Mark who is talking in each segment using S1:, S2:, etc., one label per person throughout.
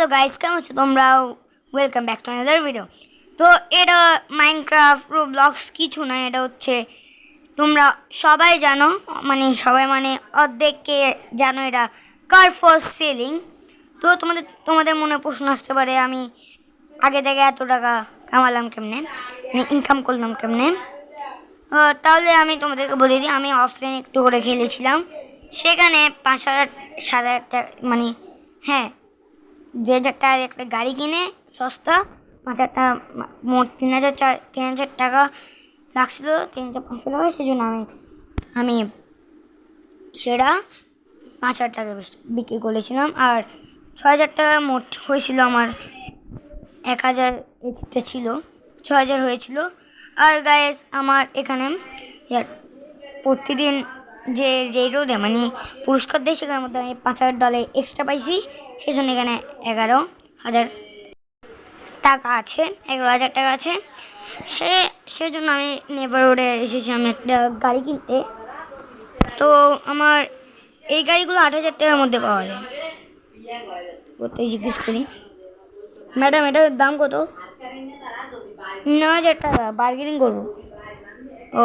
S1: তো গাইস কেমন আছো তোমরা? Welcome back to another video. তো এটা মাইনক্রাফট রোবলক্স কিছু না, এটা হচ্ছে তোমরা সবাই জানো, সবাই অর্ধেককে জানো এটা কার ফর সেলিং। তো তোমাদের মনে প্রশ্ন আসতে পারে আমি আগে থেকে এত টাকা কামালাম কেমনে, ইনকাম করলাম কেমনে। তাহলে আমি তোমাদেরকে বলে দিই, আমি অফলাইন একটু করে খেলেছিলাম, সেখানে 5,000 7,000 টাকা হ্যাঁ 2,000 টাকার একটা গাড়ি কিনে সস্তা 5,000 টাকা, মোট 3,000 টাকা লাগছিল, 3,500 টাকা। সেই জন্য আমি সেটা 5,000 টাকা বিক্রি করেছিলাম, আর 6,000 টাকা মোট হয়েছিল আমার। 1,000 এক্সট্রা ছিল, 6,000 হয়েছিল। আর গাইস আমার এখানে প্রতিদিন যে রেটও দেয় পুরস্কার দেয়, সেখানের মধ্যে আমি $5,000 এক্সট্রা পাইছি। সেই জন্য এখানে 11,000 টাকা আছে, 11,000 টাকা আছে। সেজন্য আমি নেবারহুডে এসেছি আমি একটা গাড়ি কিনতে। তো আমার এই গাড়িগুলো 8,000 টাকার মধ্যে পাওয়া যায়। কোথায় জিজ্ঞেস করি, ম্যাডাম এটার দাম কত? 9,000 টাকা। বার্গেনিং করবো? ও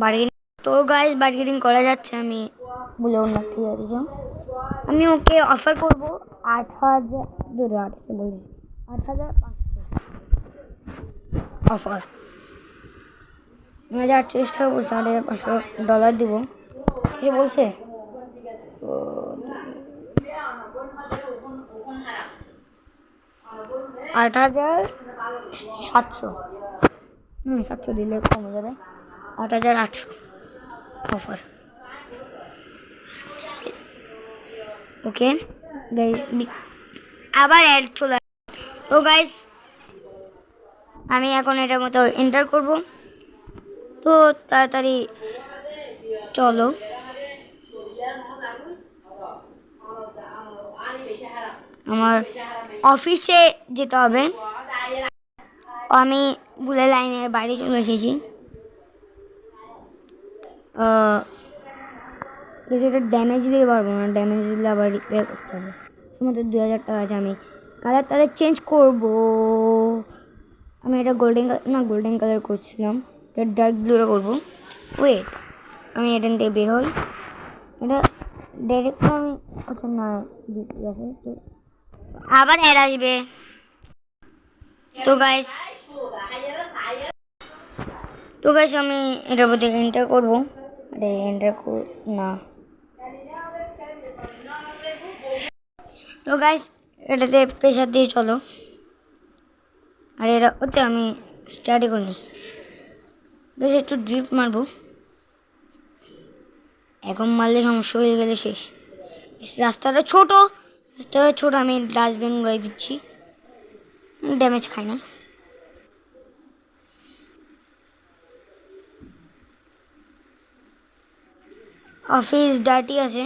S1: বার্গেনিং, তো গাইস বার্গেনিং করা যাচ্ছে, আমি বলে অন্য ঠিক আছে, আমি ওকে অফার করবো 8,000, 8,000 বলেছি, 8,500 অফার। 9,038 টাকা বলছে, $8,500 দিব। সে বলছে তো 8,700, 700 দিলে কমে যাবে, 8,800 অফার। ওকে গাইস, আবার অ্যাড চলে। তো গাইস আমি এখন এটার মতো এন্টার করব, তো তাড়াতাড়ি চলো। আমার অফিসে যেতে হবে, আমি বুলে লাইনের বাইরে চলে এসেছি। এটা ড্যামেজ দিতে পারবো না, ড্যামেজ দিলে আবার রিপেয়ার করতে হবে। তোমাদের 2,000 টাকা আছে, আমি কালার চেঞ্জ করবো। আমি এটা গোল্ডেন কালার করছিলাম, এটা ডার্ক ব্লুরে করবো। ওয়েট, আমি এখান থেকে বের হই, এটা ডাইরেক্ট আমি না তো আবার অ্যাড আসবে। তো গাইস আমি এটার মধ্যে এন্টার করবো, না। তো গাইস এটাতে প্রেশার দিয়ে চলো, আর এটা ওতে আমি স্টাডি করিনি। বেশ একটু ড্রিফট মারবো, এখন মারলে সমস্যা হয়ে গেলে শেষ। রাস্তাটা ছোট, আমি ডাস্টবিন উড়াই দিচ্ছি, ড্যামেজ খাই না। অফিস ডার্টি আছে,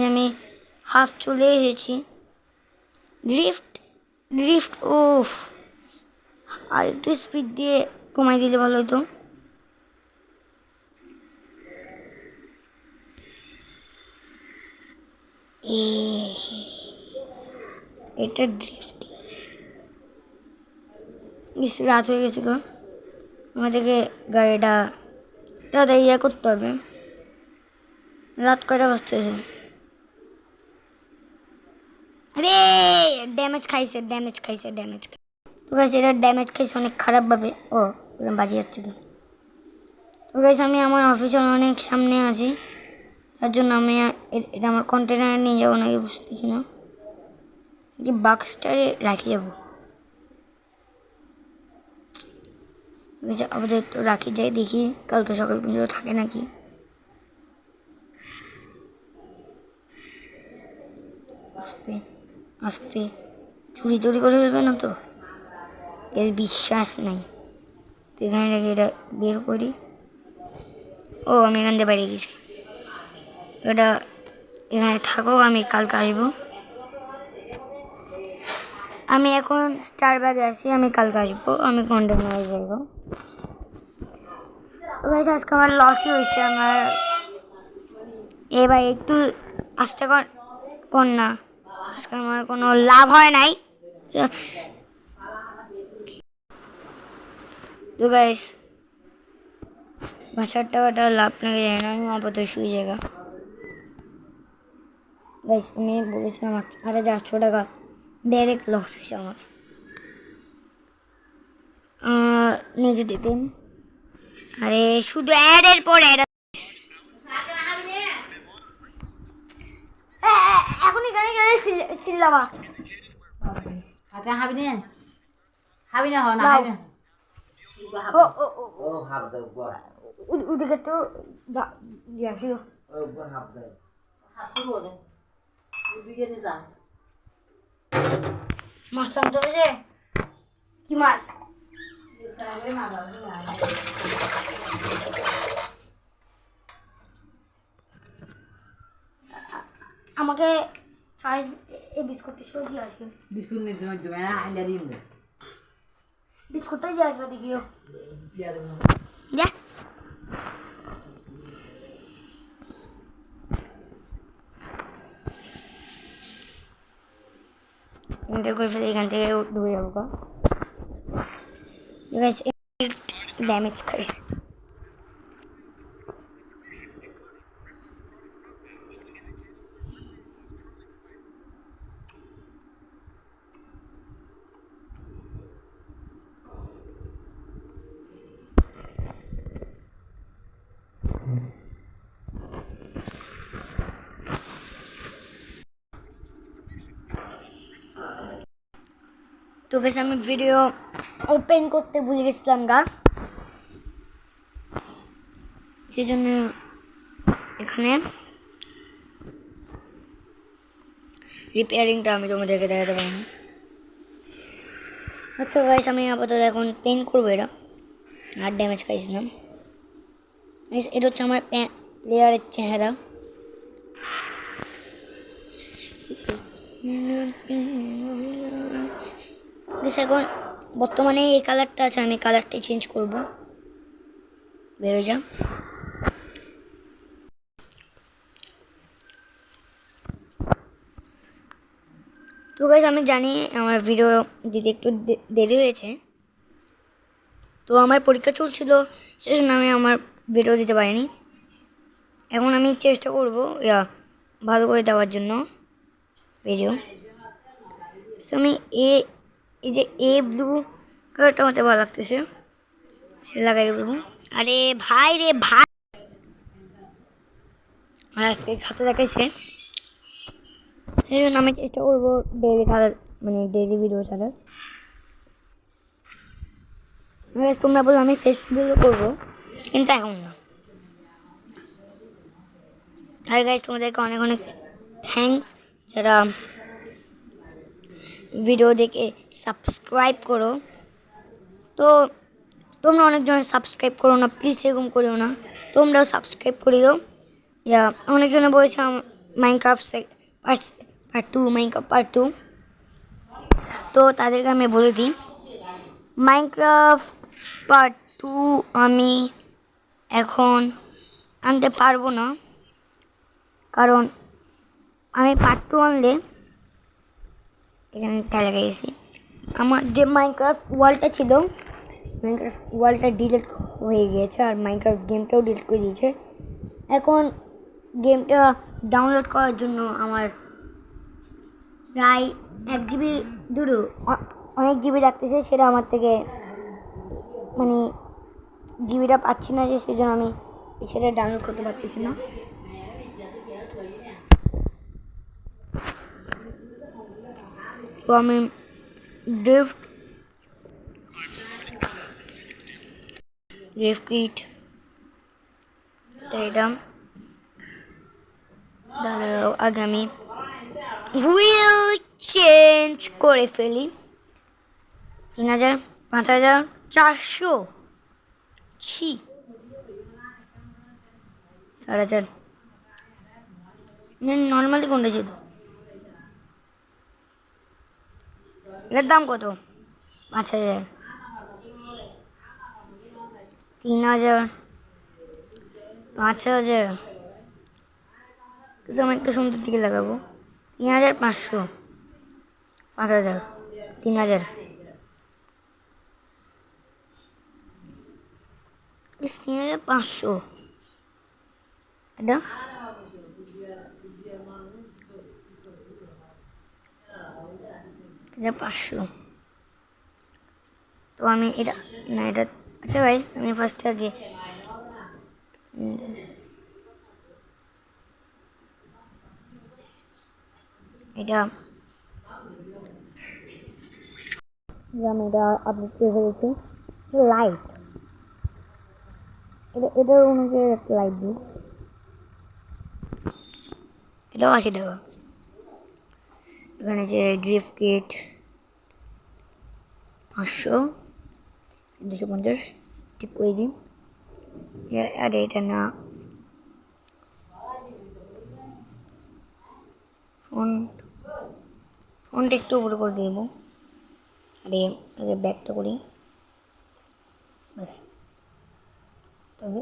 S1: আমি হাফ চলে এসেছি। ড্রিফট ওফ, আর একটু স্পিড দিয়ে কমাই দিলে ভালো হতো। এটা ড্রিফট আছে। রাত হয়ে গেছে গো, আমাদেরকে গাড়িটা তাড়াতাড়ি ইয়ে করতে হবে। রাত কয়টা বাজতেছে? আরে ড্যামেজ খাইছে। তো গাইস এটা ড্যামেজ খাইছে অনেক খারাপভাবে। ও বাজে যাচ্ছে তো। তো গাইস আমি আমার অফিসের অনেক সামনে আছি, তার জন্য আমি এটা আমার কন্টেনারে নিয়ে যাবো নাকি বুঝতেছি না, কি বাক্সটারে রাখি যাবো। আমাদের একটু রাখি যাই, দেখি কালকে সকাল পর্যন্ত থাকে নাকি। আস্তে আস্তে চুরি টুরি করে ফেলবে না তো, এর বিশ্বাস নাই। তো এখানে রেখে এটা বের করি। ও আমি এখান থেকে বাইরে গেছি, এটা এখানে থাকো, আমি কালকে আসবো। আমি এখন স্টার ব্যাগে আছি, আমি কালকে আসবো, আমি কন্টেনারে যাইব। গাইস আজকে আমার লসই হয়েছে। আমার এবার একটু আস্তে কর না, আজকে আমার কোনো লাভ হয় নাই। তো গাইস বাসার টাকাটা লাভ নাকি যায় না, আমি আপাতত শুয়ে জায়গা। গাইস আমি বলেছিলাম 8,800 টাকা ডাইরেক্ট লস হয়েছে আমার। নেক্সট দিন আরে শুধু অ্যাডের পর অ্যাড। এখনই গাড়ি গাড়ি সিল্লাবা
S2: হাতে হাবি নে হাবি না হন
S1: লাও।
S2: হাবি না
S1: ও ও ও
S3: ও হাফ দে উপর
S1: ওদিকে তো যাচ্ছি।
S3: উপর হাফ দে
S2: হাসি বলে দুইয়ে নে যা
S1: মাছ আনতে হবে। কি মাছ? আমাকে এই বিস্কুটটি সহ দিয়ে আসবে।
S2: বিস্কুট নে তোমার জমা আইলা দিন দে
S1: বিস্কুটটাই দিয়ে আসবে দেখিও।
S2: দিয়া দেব
S1: যা এন্টার করে ফেলে এখান থেকে ঢুকে যাবো গা। ড্যামেজ খাইছে। তো গেছে আমি ভিডিও ওপেন করতে ভুলে গেছিলাম গা, সেই জন্য এখানে রিপেয়ারিংটা আমি তোমাদেরকে দেখাতে পারিনি। আচ্ছা গাইস আমি আপাতত এখন পেন করবো। এটা আর ড্যামেজ খাইছিলাম। এটা হচ্ছে আমার প্লেয়ারের চেহারা। এখন বর্তমানে এই কালারটা আছে, আমি কালারটাই চেঞ্জ করবো। বেরো যা। তো গাইস আমি জানি আমার ভিডিও দিতে একটু দেরি হয়েছে, তো আমার পরীক্ষা চলছিল সেজন্য আমি আমার ভিডিও দিতে পারিনি। এখন আমি চেষ্টা করব ভালো করে দেওয়ার জন্য ভিডিও। আমি এই যে ব্লু কালারটা আমাকে ভালো লাগতেছে, সে লাগাই দেবো। আরে ভাই রে ভাই, আর আজকে খাতা দেখাইছে, সেই জন্য আমি চেষ্টা করবো ডেইলি কালার মানে ডেইলি ভিডিও ছাড়ার। তোমরা বলো আমি ফেসবুকে করবো, কিন্তু এখন না। আর গাইজ তোমাদেরকে অনেক অনেক থ্যাঙ্কস যারা ভিডিও দেখে সাবস্ক্রাইব করো। তো তোমরা অনেকজনে সাবস্ক্রাইব করো না, প্লিজ এরকম করিও না, তোমরাও সাবস্ক্রাইব করিও। অনেকজনে বলেছে মাইনক্রাফট পার্ট 2 মাইনক্রাফট পার্ট 2, তো তাদেরকে আমি বলে দিই মাইনক্রাফট পার্ট 2 আমি এখন আনতে পারবো না, কারণ আমি পার্ট 2 আনলে এখানে একটা লাগাইছি আমার যে মাইনক্রাফট ওয়ালটা ছিল, মাইনক্রাফট ওয়ালটা ডিলিট হয়ে গিয়েছে আর মাইনক্রাফট গেমটাও ডিলিট করে দিয়েছে। এখন গেমটা ডাউনলোড করার জন্য আমার প্রায় 1 জিবি দূরও অনেক জিবি রাখতেছে, সেটা আমার থেকে মানে জিবিটা পাচ্ছি না, যে সেজন্য আমি সেটা ডাউনলোড করতে পারতেছি না। তো আমি ড্রিফট কিট এটা দাঁড়াও আগে আমি হুইল চেঞ্জ করে ফেলি। 3,000 5,400 ছি 4,000 নর্মালি কোনটা ছিল, এর দাম কত? 5,000 3,000 5,000 কিছু আমি একটু সুন্দর দিকে লাগাবো 3,500 5,000 3,000 3,500 এটা 3,500 তো আমি এটা না এটা আচ্ছা গাইস আমি ফার্স্টে আগে এটা আমি এটা আপলোড করে ফেলেছি লাইট এটার অনুযায়ী একটা লাইট দিই এটাও 80 টাকা এখানে যে ড্রিফট কিট 500 250 ঠিক করে দিই আর এটা না ফোনটা একটু উপরে করে দিব আরে আগে ব্যাকটা করি বাস তবে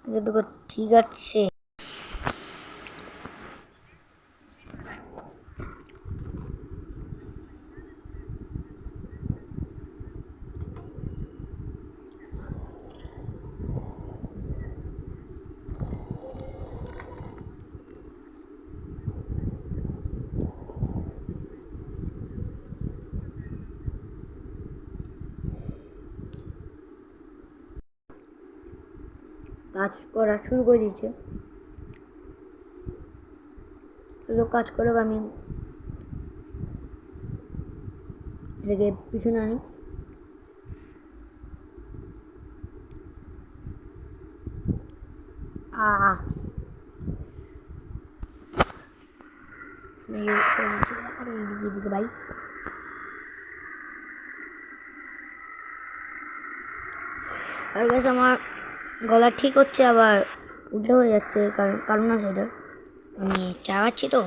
S1: যেটুকু ঠিক আছে কাজ করা শুরু করে দিয়েছে শুধু কাজ করব আমি এটাকে পিছনে আনি ভাই আর গাছ আমার গলা ঠিক হচ্ছে আবার উল্টো হয়ে যাচ্ছে কারণ আছে এটা আমি চাগাচ্ছি তো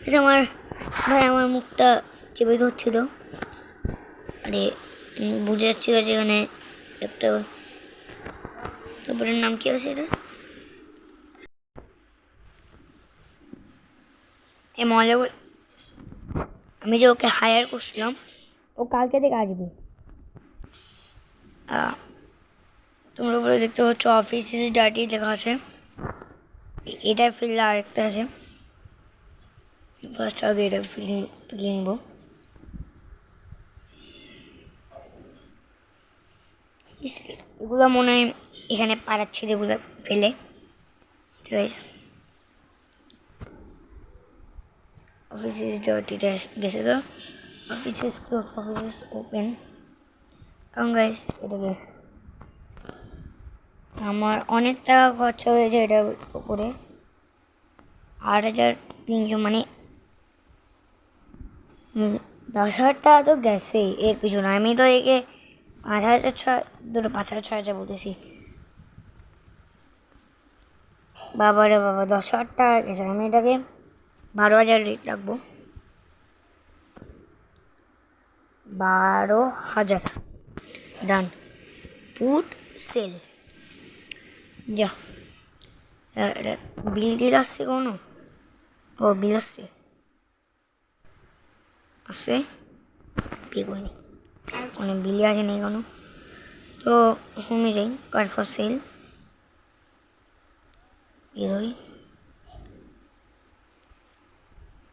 S1: এটা আমার ভাই আমার মুখটা চেপে ধরছিল আরে বুঝে যাচ্ছি গেছে এখানে একটা তারপরের নাম কি আছে এটা এই মজা আমি যে ওকে হায়ার করছিলাম ও কালকে থেকে আসবে তোমরা উপরে দেখতে পাচ্ছ অফিস ইজ ডার্টি লেখা আছে এটা ফিল্ড আরেকটা আছে ফার্স্ট আগে এটা ফিলে নিব এগুলো মনে হয় এখানে পাড়াচ্ছিল এগুলো ফেলে ঠিক আছে অফিস ইজ ডার্টিটা গেছে তো office is close office is open এবং গাইস এটাকে আমার অনেক টাকা খরচা হয়েছে এটার উপরে 8,300 মানে 10,000 টাকা তো গেছেই এর পিছনে আমি তো একে 5,600 বলতেছি বাবা রে বাবা 10,000 টাকা গেছে আমি এটাকে 12,000 রেট রাখবো 12,000 ডান পুট সেল যা বিল আসছে কোনো ও বিল আসছে আসছে পে করিনি কোনো বিলে আসে নেই কোনো তো শুনে যাই কার ফর সেল বেরোই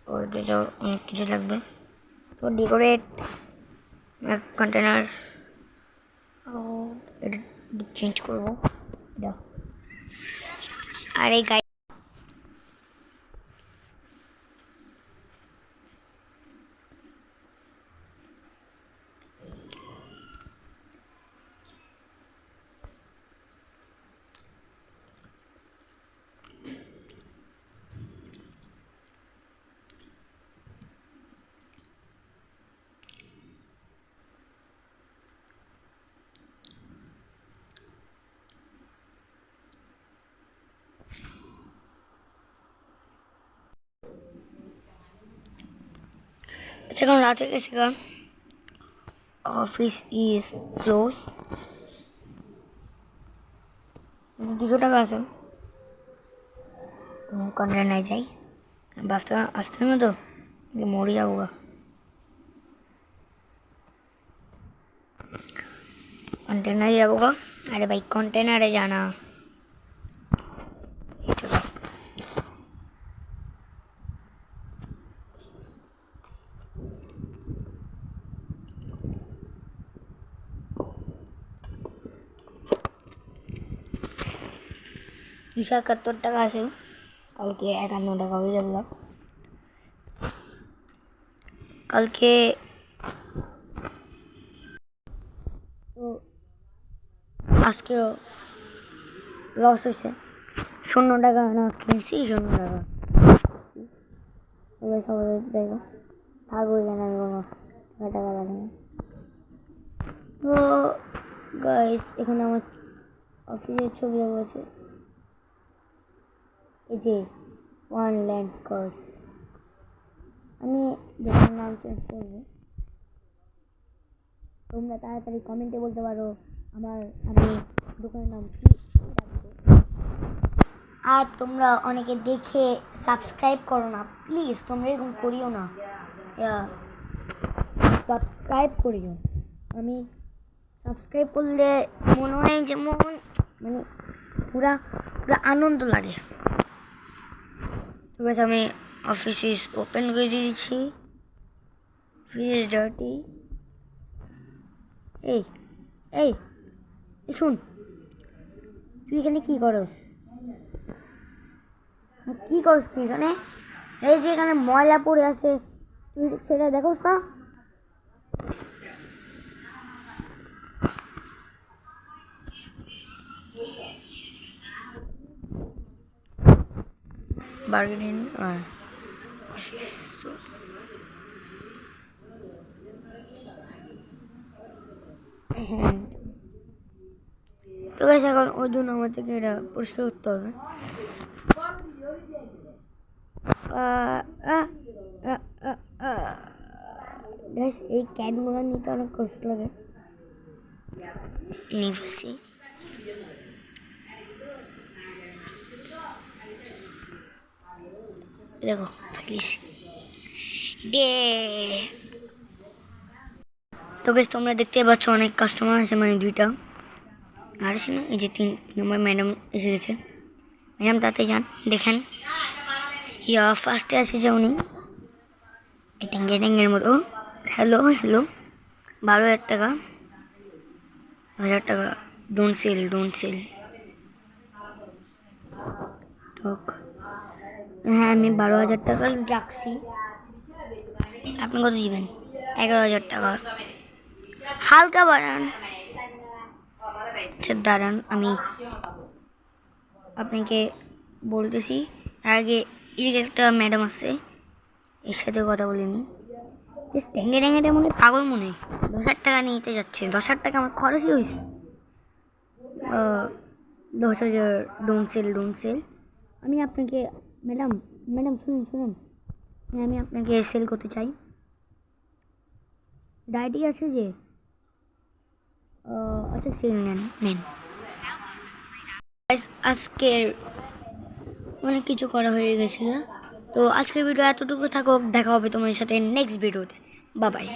S1: ওর এটা অনেক কিছু লাগবে তো ডেকোরেট কন্টেনার এটা চেঞ্জ করবো এটা আর এই গাই এখন রাত হয়ে গেছে গা, অফিস ইজ ক্লোজ। 200 টাকা আছে, কন্টেনারে যাই, বাসটা আসতে হবে তো, মরে যাবো গা। কন্টেনারে যাবো গা। আরে ভাই কন্টেনারে জানা, $271 আছে, কালকে 51 টাকা হয়ে যাবে। কালকে তো আজকেও লস হয়েছে, 0 টাকা না কিনছি, 0 টাকা এবার সবাই দেখো ভাগ হয়ে যান, আমি কোনো টাকা লাগে না। তো গাইস এখানে আমার অফিসের ছবি দেওয়া আছে, এই যে ওয়ান ল্যান্ড কোর্স। আমি দোকানের নাম চেঞ্জ করবো, তোমরা তাড়াতাড়ি কমেন্টে বলতে পারো আমি দোকানের নাম কি রাখবো। আর তোমরা অনেকে দেখে সাবস্ক্রাইব করো না, প্লিজ তোমরা এরকম করিও না, সাবস্ক্রাইব করিও। আমি সাবস্ক্রাইব করলে মনে হয় যেমন মানে পুরা আনন্দ লাগে। ঠিক আছে, আমি অফিস ইজ ওপেন করে দিয়েছি, অফিস ইজ ডার্টি। এই এই শুন, তুই এখানে কি করস? কি করস তুই এখানে? এই যে এখানে ময়লা পড়ে আছে, তুই সেটা দেখোস না? বার্গেনিং হ্যাঁ, তো গাইস এখন ওর জন্য আমাদেরকে এটা পরিষ্কার করতে হবে। গাইস এই ক্যানগুলো নিতে অনেক কষ্ট লাগে, নিয়ে ফেলছি। দেখো প্লিজ তো গাইস তোমরা দেখতে পাচ্ছ অনেক কাস্টমার আছে, মানে 2টা আর আছে না, এই যে 3 নম্বর ম্যাডাম এসে গেছে। ম্যাডাম তাতে যান, দেখেন ফার্স্টে আছে যে উনি ট্যাঙ্গের মতো, হ্যালো 12,000 টাকা, 1,000 টাকা, ডোন্ট সেল হ্যাঁ আমি 12,000 টাকা রাখছি, আপনি কত দিবেন? 11,000 টাকা, হালকা বাড়ান। দাঁড়ান আমি আপনাকে বলতেছি, আগে এই একটা ম্যাডাম আছে, এর সাথে কথা বলিনি, ট্যাঙ্গেটা মনে পাগল মনে হয়, 10,000 টাকা নিতে যাচ্ছে, 10,000 টাকা আমার খরচই হয়েছে। 10,000, ডোন্ট সেল। আমি আপনাকে ম্যাডাম শুনুন, আমি আপনাকে সেল করতে চাই, ডায়েটি আছে যে, আচ্ছা সেল নেন। আজকের অনেক কিছু করা হয়ে গেছে, তো আজকের ভিডিও এতটুকু থাকুক, দেখা হবে তোমার সাথে নেক্সট ভিডিওতে, বাই।